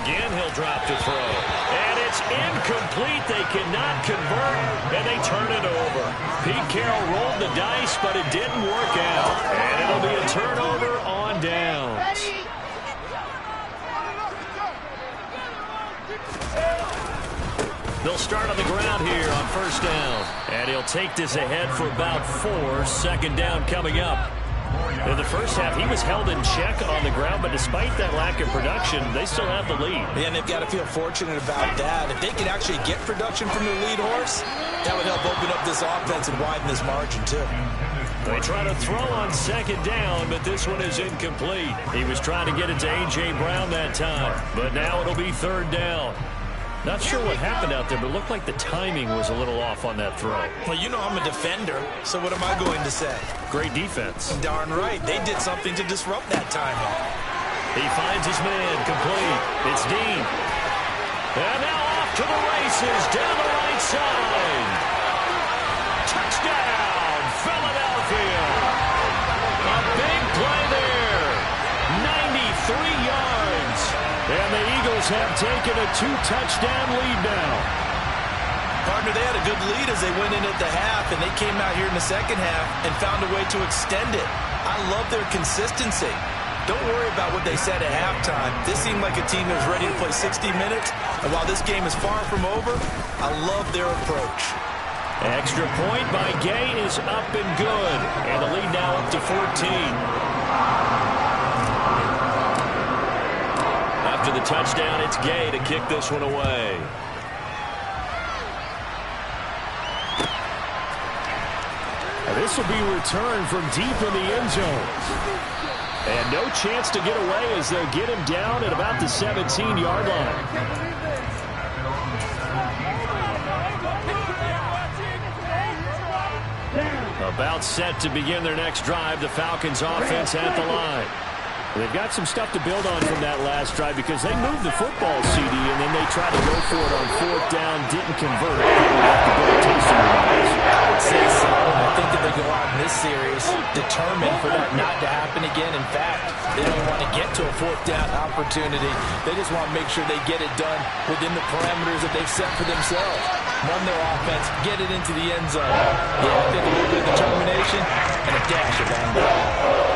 again, he'll drop to throw. And it's incomplete. They cannot convert, and they turn it over. Pete Carroll rolled the dice, but it didn't work out. And it'll be a turnover on downs. They'll start on the ground here on first down. And he'll take this ahead for about 4. Second down coming up. In the first half, he was held in check on the ground, but despite that lack of production, they still have the lead. Yeah, and they've got to feel fortunate about that. If they can actually get production from their lead horse, that would help open up this offense and widen this margin, too. They try to throw on second down, but this one is incomplete. He was trying to get it to A.J. Brown that time, but now it'll be third down. Not sure what happened out there, but it looked like the timing was a little off on that throw. Well, you know I'm a defender, so what am I going to say? Great defense. Darn right. They did something to disrupt that timing. He finds his man complete. It's Dean. And now off to the races down the right side. Touchdown, Philadelphia. A big play there. 93 yards. And the Eagles have taken a 2-touchdown lead now. Partner, they had a good lead as they went in at the half, and they came out here in the second half and found a way to extend it. I love their consistency. Don't worry about what they said at halftime. This seemed like a team that was ready to play 60 minutes, and while this game is far from over, I love their approach. Extra point by Gay is up and good, and the lead now up to 14. After the touchdown, it's Gay to kick this one away. This will be returned from deep in the end zone. And no chance to get away as they'll get him down at about the 17-yard line. About set to begin their next drive, the Falcons offense at the line. They've got some stuff to build on from that last drive because they moved the football, CD, and then they tried to go for it on fourth down, didn't convert. I would say so. I think that they go out in this series determined for that not to happen again. In fact, they don't want to get to a fourth down opportunity. They just want to make sure they get it done within the parameters that they've set for themselves. Run their offense, get it into the end zone. Yeah, I think a little bit of determination and a dash of anger.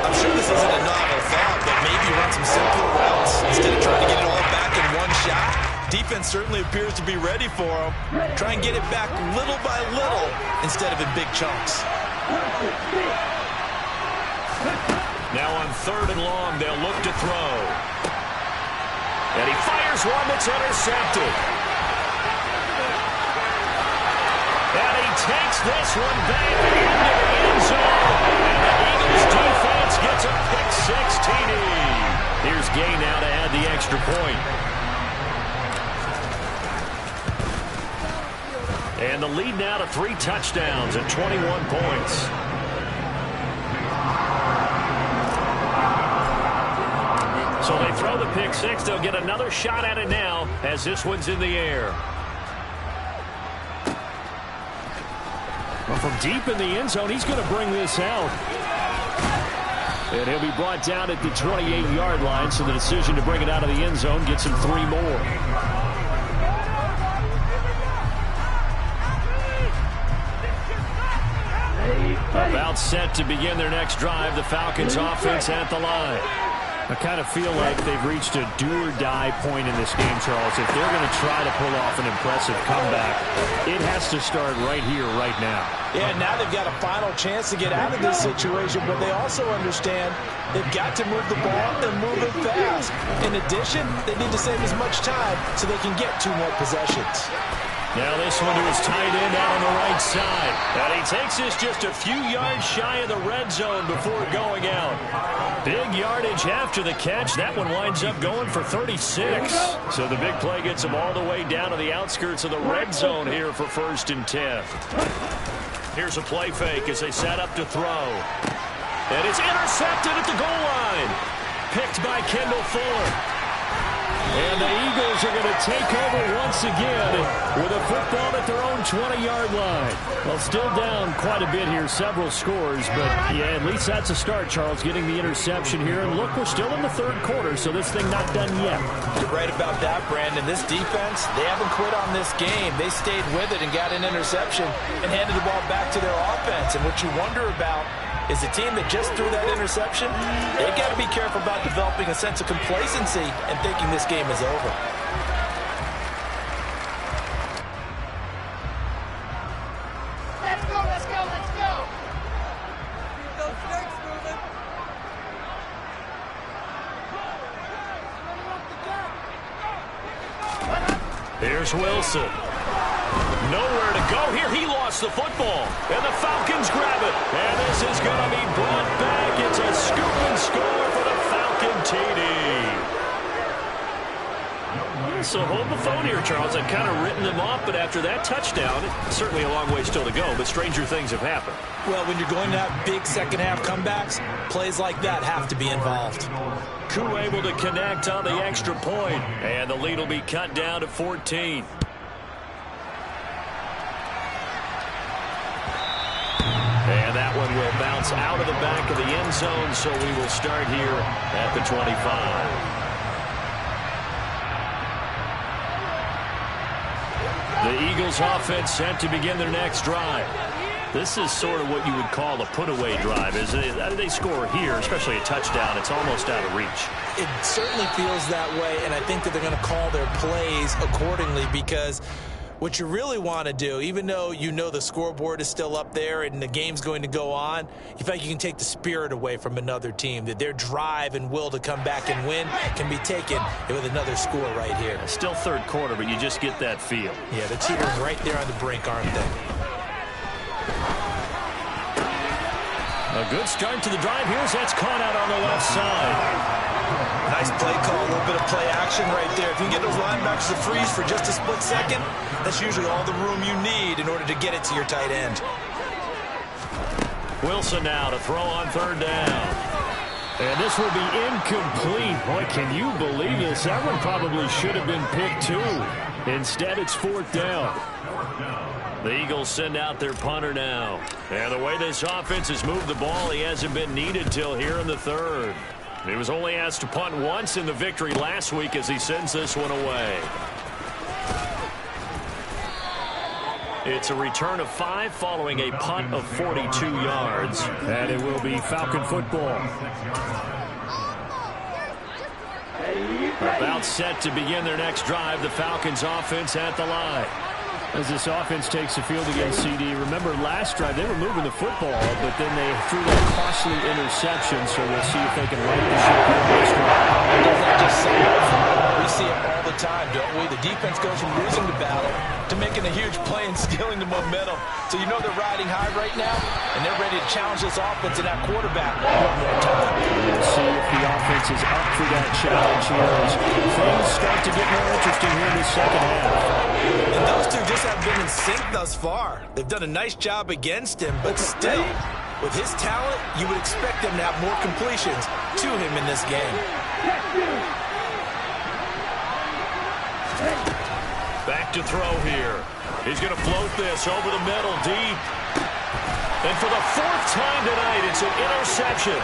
I'm sure this isn't a novel thought, but maybe run some simpler routes instead of trying to get it all back in one shot. Defense certainly appears to be ready for them. Try and get it back little by little instead of in big chunks. Now on third and long, they'll look to throw. And he fires one that's intercepted. And he takes this one back into the end zone. And the Eagles defense gets a pick-six TD. Here's Gay now to add the extra point. And the lead now to 3 touchdowns and 21 points. So they throw the pick-six. They'll get another shot at it now as this one's in the air. Well, from deep in the end zone, he's going to bring this out. And he'll be brought down at the 28-yard line, so the decision to bring it out of the end zone gets him 3 more. About set to begin their next drive, the Falcons offense at the line. I kind of feel like they've reached a do-or-die point in this game, Charles. If they're going to try to pull off an impressive comeback, it has to start right here, right now. Yeah, now they've got a final chance to get out of this situation, but they also understand they've got to move the ball and move it fast. In addition, they need to save as much time so they can get 2 more possessions. Now this one to his tight end out on the right side. And he takes this just a few yards shy of the red zone before going out. Big yardage after the catch. That one winds up going for 36. So the big play gets him all the way down to the outskirts of the red zone here for 1st and 10. Here's a play fake as they set up to throw. And it's intercepted at the goal line. Picked by Kendall Fuller. And the Eagles are going to take over once again with a football at their own 20-yard line. Well, still down quite a bit here, several scores, but yeah, at least that's a start, Charles, getting the interception here. And look, we're still in the third quarter, so this thing not done yet. You're right about that, Brandon. This defense, they haven't quit on this game. They stayed with it and got an interception and handed the ball back to their offense. And what you wonder about is the team that just threw that interception, they got to be careful about developing a sense of complacency and thinking this game is over. Let's go, let's go, let's go! Those snakes moving. Here's Wilson. Nowhere to go here. He lost the football. And the Falcons grab it. And this is going to be brought back. It's a scoop and score for the Falcon TD. So hold the phone here, Charles. I've kind of written them off, but after that touchdown, certainly a long way still to go, but stranger things have happened. Well, when you're going to have big second-half comebacks, plays like that have to be involved. Koo able to connect on the extra point, and the lead will be cut down to 14. And that one will bounce out of the back of the end zone, so we will start here at the 25. The Eagles offense set to begin their next drive. This is sort of what you would call a put-away drive. As they score here, especially a touchdown, it's almost out of reach. It certainly feels that way, and I think that they're going to call their plays accordingly, because what you really want to do, even though you know the scoreboard is still up there and the game's going to go on, you feel like you can take the spirit away from another team, that their drive and will to come back and win can be taken with another score right here. Still third quarter, but you just get that feel. Yeah, the teetering right there on the brink, aren't they? A good start to the drive. Here's that's caught out on the left side. Nice play call, a little bit of play action right there. If you can get those linebackers to freeze for just a split second, that's usually all the room you need in order to get it to your tight end. Wilson now to throw on third down. And this will be incomplete. Boy, can you believe this? That one probably should have been picked too. Instead, it's fourth down. The Eagles send out their punter now. And the way this offense has moved the ball, he hasn't been needed till here in the third. He was only asked to punt once in the victory last week as he sends this one away. It's a return of 5 following a punt of 42 yards. And it will be Falcon football. About set to begin their next drive. The Falcons offense at the line. As this offense takes the field against CD, remember last drive they were moving the football, but then they threw that costly interception, so we'll see if they can right the ship here this drive. Doesn't that just say it? We see it all the time, don't we? The defense goes from losing the battle to making a huge play and stealing the momentum. So you know they're riding high right now, and they're ready to challenge this offense and that quarterback one more time. We'll see if the offense is up for that challenge here as things start to get more interesting here in the second half. And those two just have been in sync thus far. They've done a nice job against him, but still, with his talent, you would expect them to have more completions to him in this game. Back to throw here. He's going to float this over the middle, deep. And for the fourth time tonight, it's an interception.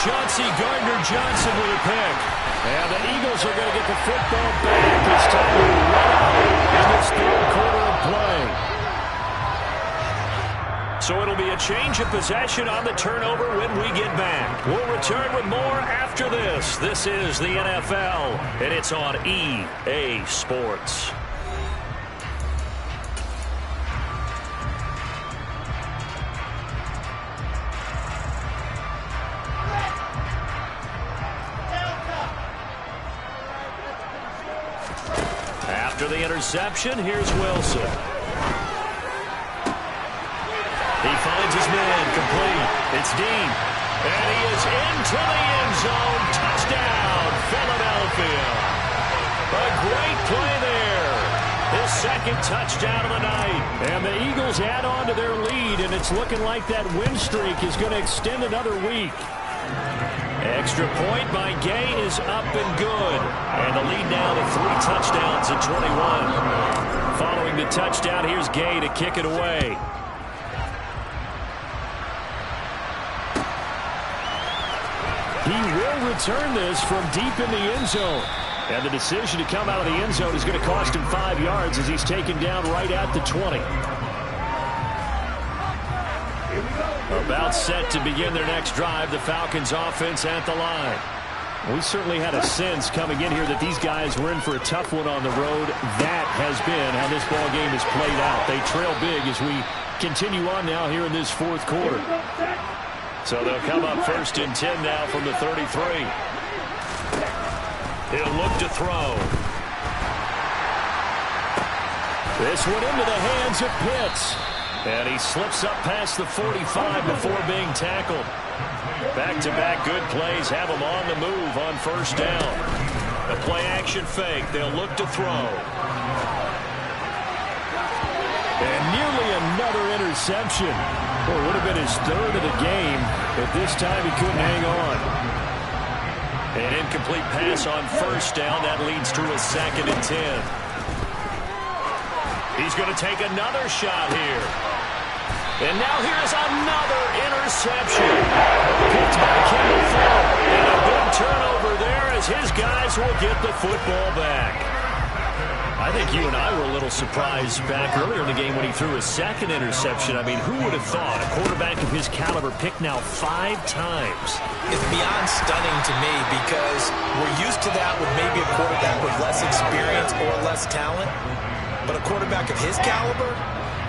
Chauncey Gardner-Johnson with a pick. And the Eagles are going to get the football back. It's time to run out in this third quarter of play. So it'll be a change of possession on the turnover when we get back. We'll return with more after this. This is the NFL, and it's on EA Sports. After the interception, here's Wilson. He finds his man, complete. It's deep. And he is into the end zone. Touchdown, Philadelphia. A great play there. His second touchdown of the night. And the Eagles add on to their lead, and it's looking like that win streak is going to extend another week. Extra point by Gay is up and good. And the lead now to 3 touchdowns at 21. Following the touchdown, here's Gay to kick it away. He will return this from deep in the end zone. And the decision to come out of the end zone is going to cost him 5 yards as he's taken down right at the 20. About set to begin their next drive, the Falcons offense at the line. We certainly had a sense coming in here that these guys were in for a tough one on the road. That has been how this ball game has played out. They trail big as we continue on now here in this fourth quarter. So they'll come up 1st and 10 now from the 33. He'll look to throw. This one into the hands of Pitts. And he slips up past the 45 before being tackled. Back-to-back good plays have him on the move on 1st down. A play-action fake. They'll look to throw. And nearly another interception. Well, it would have been his 3rd of the game, but this time he couldn't hang on. An incomplete pass on 1st down. That leads to a 2nd and 10. He's going to take another shot here. And now here's another interception. Picked by Kendall Fuller. And a big turnover there as his guys will get the football back. I think you and I were a little surprised back earlier in the game when he threw his 2nd interception. I mean, who would have thought a quarterback of his caliber picked now 5 times? It's beyond stunning to me because we're used to that with maybe a quarterback with less experience or less talent. But a quarterback of his caliber,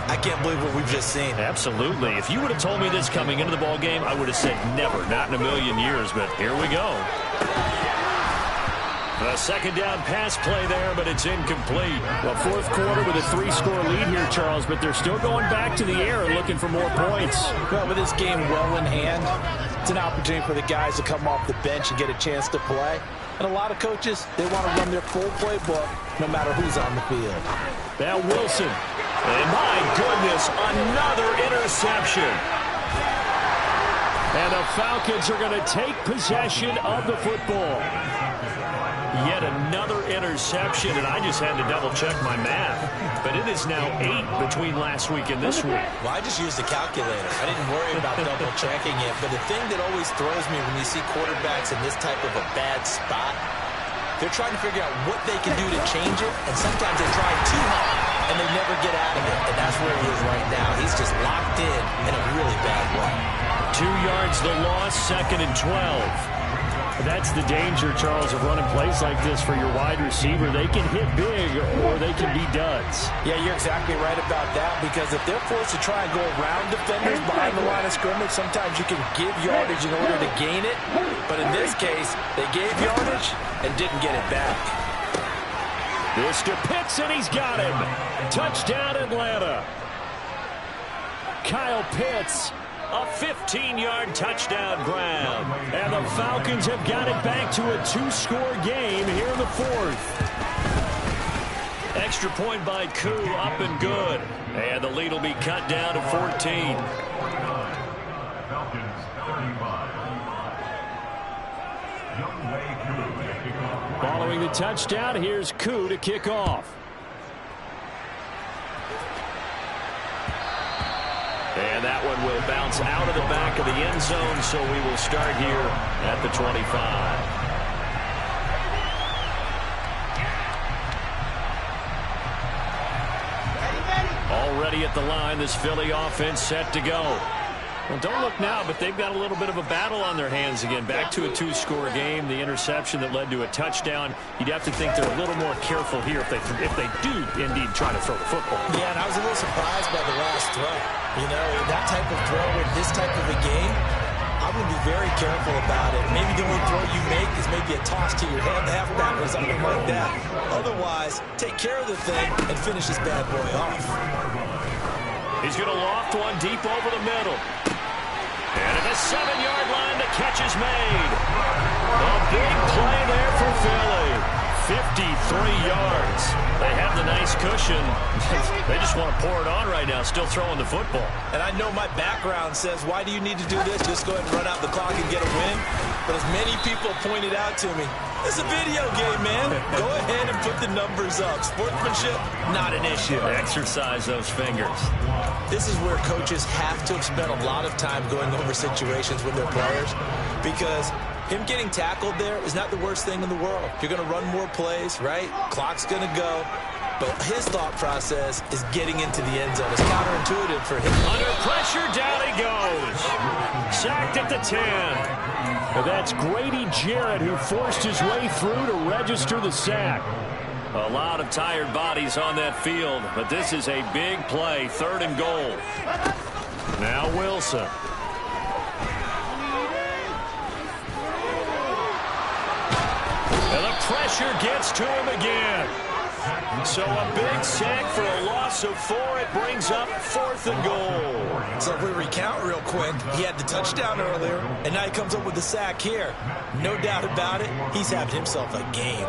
I can't believe what we've just seen. Absolutely. If you would have told me this coming into the ball game, I would have said never, not in a million years. But here we go. A 2nd down pass play there, but it's incomplete. Well, 4th quarter with a 3-score lead here, Charles, but they're still going back to the air and looking for more points. Well, with this game well in hand, it's an opportunity for the guys to come off the bench and get a chance to play. And a lot of coaches, they want to run their full playbook no matter who's on the field. Now Wilson. And my goodness, another interception. And the Falcons are going to take possession of the football. Yet another interception, and I just had to double-check my math. But it is now 8 between last week and this week. Well, I just used a calculator. I didn't worry about double-checking it. But the thing that always throws me when you see quarterbacks in this type of a bad spot, they're trying to figure out what they can do to change it, and sometimes they try too hard, and they never get out of it. And that's where he is right now. He's just locked in a really bad way. 2 yards the loss, 2nd and 12. That's the danger, Charles, of running plays like this for your wide receiver. They can hit big or they can be duds. Yeah, you're exactly right about that, because if they're forced to try and go around defenders behind the line of scrimmage, sometimes you can give yardage in order to gain it. But in this case, they gave yardage and didn't get it back. This to Pitts, and he's got him. Touchdown, Atlanta. Kyle Pitts. A 15-yard touchdown grab. And the Falcons have got it back to a 2-score game here in the 4th. Extra point by Koo, up and good. And the lead will be cut down to 14. Following the touchdown, here's Koo to kick off. And that one will bounce out of the back of the end zone, so we will start here at the 25. Already at the line, this Philly offense set to go. Well, don't look now, but they've got a little bit of a battle on their hands again. Back to a 2-score game. The interception that led to a touchdown. You'd have to think they're a little more careful here if they do indeed try to throw the football. Yeah, and I was a little surprised by the last throw. You know, that type of throw in this type of a game, I'm going to be very careful about it. Maybe the only throw you make is maybe a toss to your halfback or something like that. Otherwise, take care of the thing and finish this bad boy off. He's going to loft one deep over the middle. And at the 7-yard line, the catch is made. A big play there for Philly. 53 yards. They have the nice cushion. They just want to pour it on right now, still throwing the football. And I know my background says, why do you need to do this? Just go ahead and run out the clock and get a win. But as many people pointed out to me, it's a video game, man. Go ahead and put the numbers up. Sportsmanship, not an issue. Exercise those fingers. This is where coaches have to have spent a lot of time going over situations with their players, because him getting tackled there is not the worst thing in the world. You're going to run more plays, right? Clock's going to go. But his thought process is getting into the end zone. It's counterintuitive for him. Under pressure, down he goes. Sacked at the 10. And that's Grady Jarrett who forced his way through to register the sack. A lot of tired bodies on that field, but this is a big play, 3rd and goal. Now Wilson. And the pressure gets to him again. So a big sack for a loss of 4. It brings up 4th and goal. So if we recount real quick, he had the touchdown earlier, and now he comes up with the sack here. No doubt about it, he's having himself a game.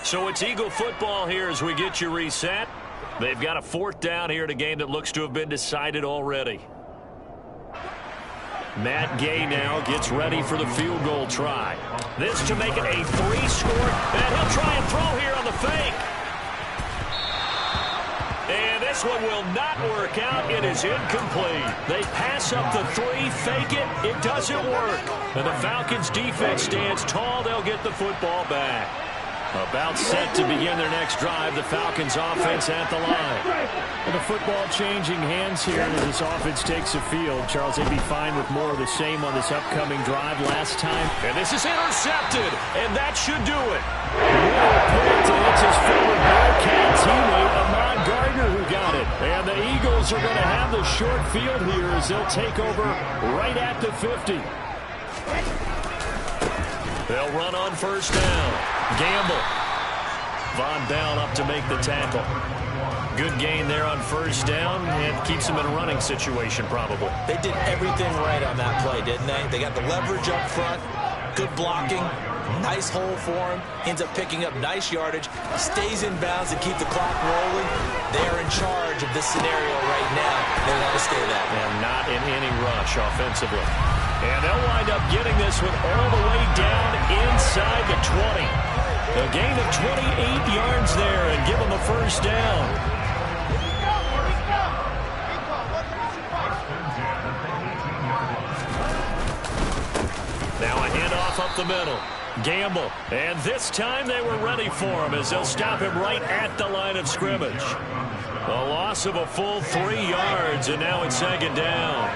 So it's Eagle football here as we get you reset. They've got a 4th down here in a game that looks to have been decided already. Matt Gay now gets ready for the field goal try. This to make it a 3-score, and he'll try and throw here on the fake. And this one will not work out. It is incomplete. They pass up the 3, fake it. It doesn't work. And the Falcons defense stands tall. They'll get the football back. About set to begin their next drive, the Falcons offense at the line. And the football changing hands here as this offense takes the field. Charles, they'd be fine with more of the same on this upcoming drive last time. And this is intercepted, and that should do it. It's his former Bearcat teammate, Ahmad Gardner, who got it. And the Eagles are going to have the short field here as they'll take over right at the 50. They'll run on 1st down. Gamble. Von Bell up to make the tackle. Good gain there on 1st down, and keeps him in a running situation probably. They did everything right on that play, didn't they? They got the leverage up front, good blocking, nice hole for him, ends up picking up nice yardage, stays in bounds to keep the clock rolling. They're in charge of this scenario right now. They want to stay that. And not in any rush offensively. And they'll wind up getting this one all the way down inside the 20. A gain of 28 yards there and give them a 1st down. Now a handoff up the middle. Gamble. And this time they were ready for him as they'll stop him right at the line of scrimmage. A loss of a full 3 yards, and now it's 2nd down.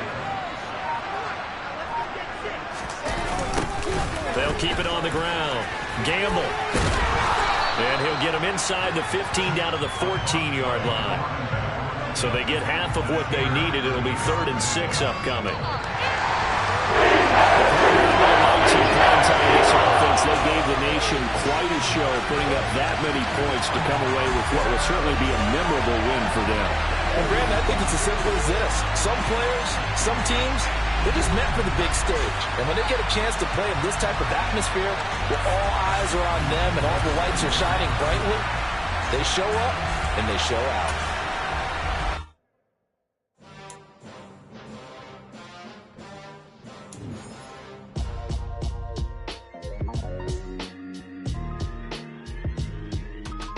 They'll keep it on the ground. Gamble. And he'll get him inside the 15 down to the 14-yard line. So they get half of what they needed. It'll be 3rd and 6 upcoming. This offense, they gave the nation quite a show, putting up that many points to come away with what will certainly be a memorable win for them. And Brandon, I think it's as simple as this. Some players, some teams, they're just meant for the big stage. And when they get a chance to play in this type of atmosphere, where all eyes are on them and all the lights are shining brightly, they show up and they show out.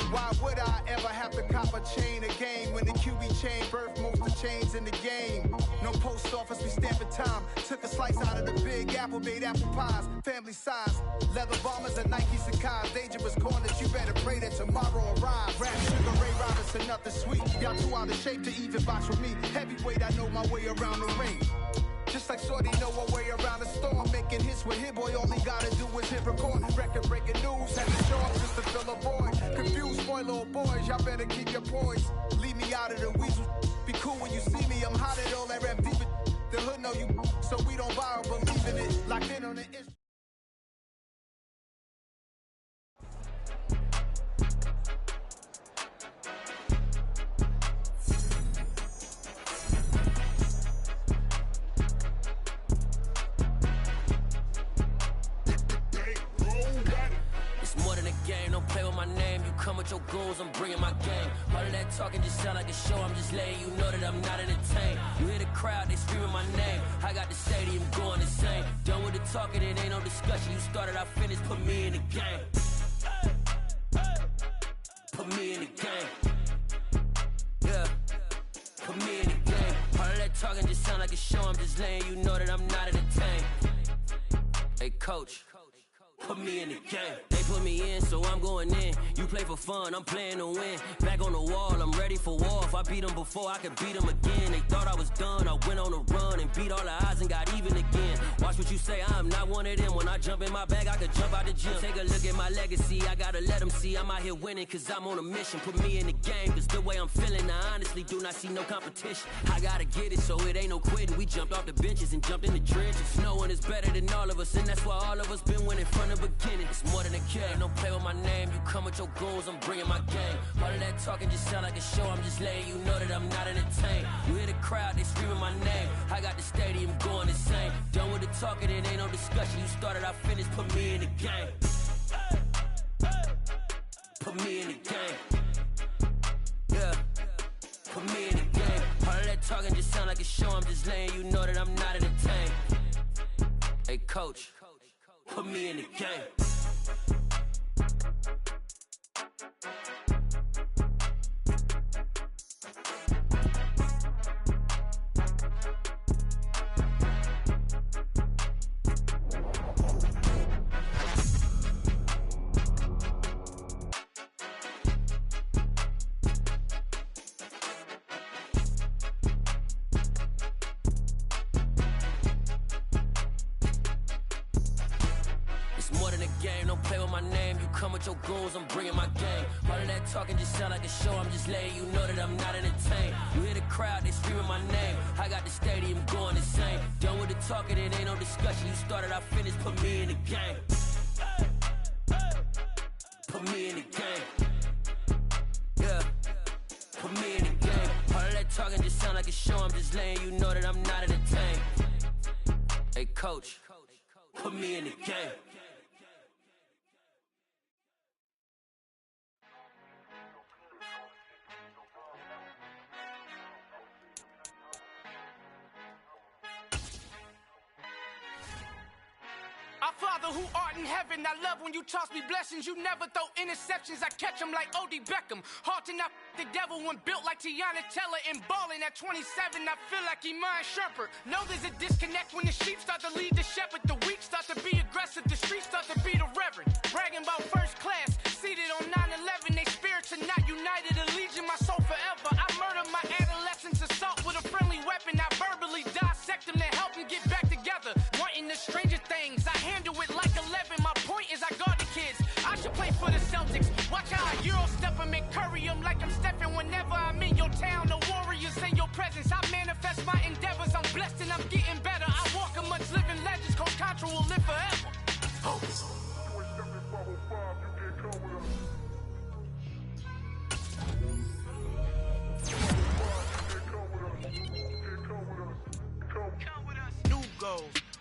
Why would I ever have to cop a chain again when the QB chain birthed most of chains in the game? No post office, we stamping time. Took a slice out of the big apple, made apple pies, family size. Leather bombers and Nike Sacai's, dangerous corners, you better pray that tomorrow arrives. Rap Sugar Ray Robinson, nothing sweet. Y'all too out of shape to even box with me. Heavyweight, I know my way around the ring. Just like Shorty know a way around the storm. Making hits with Hit Boy, all he gotta do is hit record. Record breaking news, had to show up just to fill a void. Confused boy, little boys, y'all better keep your poise. Leave me out of the weasel. Be cool when you see me, I'm hot at all that rap deep. The hood know you, so we don't borrow, believe in it. Locked in on the issue. game, don't play with my name. You come with your goons, I'm bringing my game. All of that talking just sound like a show, I'm just letting you know that I'm not entertained. You hear the crowd, they screaming my name. I got the stadium going insane. Done with the talking, it ain't no discussion. You started, I finished, put me in the game. Put me in the game. Yeah, put me in the game. All of that talking just sound like a show, I'm just letting you know that I'm not entertained. Hey, coach. Put me in the game. They put me in, so I'm going in. You play for fun, I'm playing to win. Back on the wall, I'm ready for war. If I beat them before, I could beat them again. They thought I was done, I went on a run and beat all the odds and got even again. Watch what you say, I'm not one of them. When I jump in my bag, I could jump out the gym. Take a look at my legacy, I gotta let them see I'm out here winning, cause I'm on a mission. Put me in the game, cause the way I'm feeling, I honestly do not see no competition. I gotta get it, so it ain't no quitting. We jumped off the benches and jumped in the trenches. No one is better than all of us, and that's why all of us been winning from the beginning. It's more than a game, don't play with my name. You come with your goons, I'm bringing my game. All of that talking just sound like a show, I'm just letting you know that I'm not entertained. You hear the crowd, they screaming my name. I got the stadium going insane. Done with the talking, it ain't no discussion. You started, I finished, put me in the game. Put me in the game. Yeah, put me in the game. All of that talking just sound like a show, I'm just letting you know that I'm not entertained. Hey, coach. Put me in the game. Your goons, I'm bringing my game. All of that talking just sound like a show, I'm just letting you know that I'm not entertained. You hear the crowd, they screaming my name. I got the stadium going insane. Done with the talking, it ain't no discussion. You started, I finished, put me in the game. Put me in the game. Yeah, put me in the game. All of that talking just sound like a show, I'm just letting you know that I'm not entertained. Hey, coach, put me in the game. Our Father who art in heaven, I love when you toss me blessings. You never throw interceptions, I catch them like O.D. Beckham. Hard to knock the devil when built like Tiana Teller. And balling at 27, I feel like Iman Shumpert. Know there's a disconnect when the sheep start to lead the shepherd. The weak start to be aggressive, the streets start to be the reverend. Bragging about first class, seated on 9/11. They spirits are not united, allegiance my soul forever. I murder my adolescence, assault with a friendly weapon. I verbally dissect them to help them get back together. Wanting the stranger things, I handle it like 11. My point is I guard the kids. I should play for the Celtics. Watch how I Euro step them and curry them like I'm stepping. Whenever I'm in your town, the Warriors in your presence. I manifest my endeavors. I'm blessed and I'm getting better. I walk amongst living legends. Coach Contra will live forever.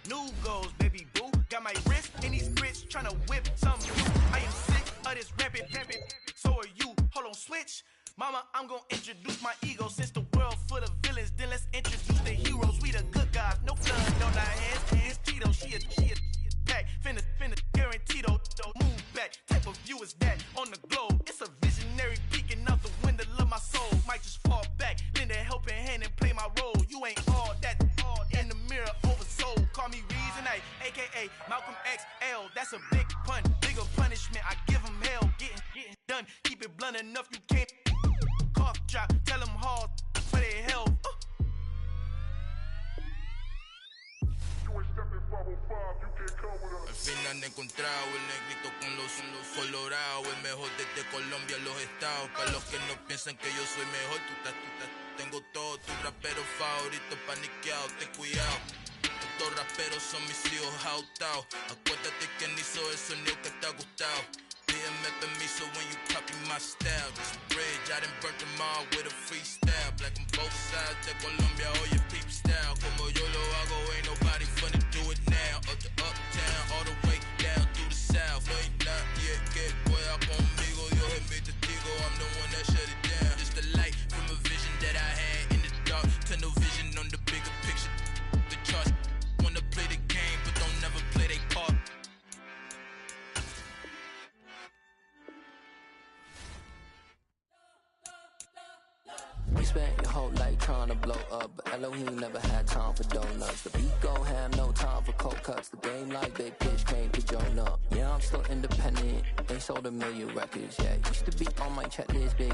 New goals, baby boo. Got my wrist in these grits, tryna whip some new. I am sick of this rampant. So are you. Hold on, switch. Mama, I'm gonna introduce my ego. Since the world full of villains, then let's introduce the heroes. We the good guys, no blood on our hands. It's Tito, she a pack. Finna, guaranteed, move back. Type of view is that on the globe? It's a visionary peeking out the window of my soul. Might just fall back, lend a helping hand and play my role. You ain't all that in the mirror oversold. Call me Reason A, aka Malcolm XL. That's a big pun, bigger punishment. I give him hell, getting done. Keep it blunt enough, you can't cough drop. Tell them hard for their health. Al fin han encontrado el negrito con los colorados, el mejor desde Colombia, los estados. Para los que no piensan que yo soy mejor, tengo todos tus raperos favoritos paniqueados, ten cuidado. Estos raperos son mis hijos jautados. Acuérdate que ni hizo el sonido que te ha gustado. Pídeme permiso when you copy my style. This bridge, I done burnt them all with a freestyle. Black on both sides de Colombia, oye peep style. Como yo lo hago, ain't nobody funny do it now. Up to uptown, all the way down through the south. No hay nadie que pueda spent your whole life trying to blow up, but Elohim never had time for donuts. The beat go ham, no time for cold cuts. The game like big pitch came to Jonah. Yeah, I'm still independent. They sold 1 million records, yeah. Used to be on my checklist, big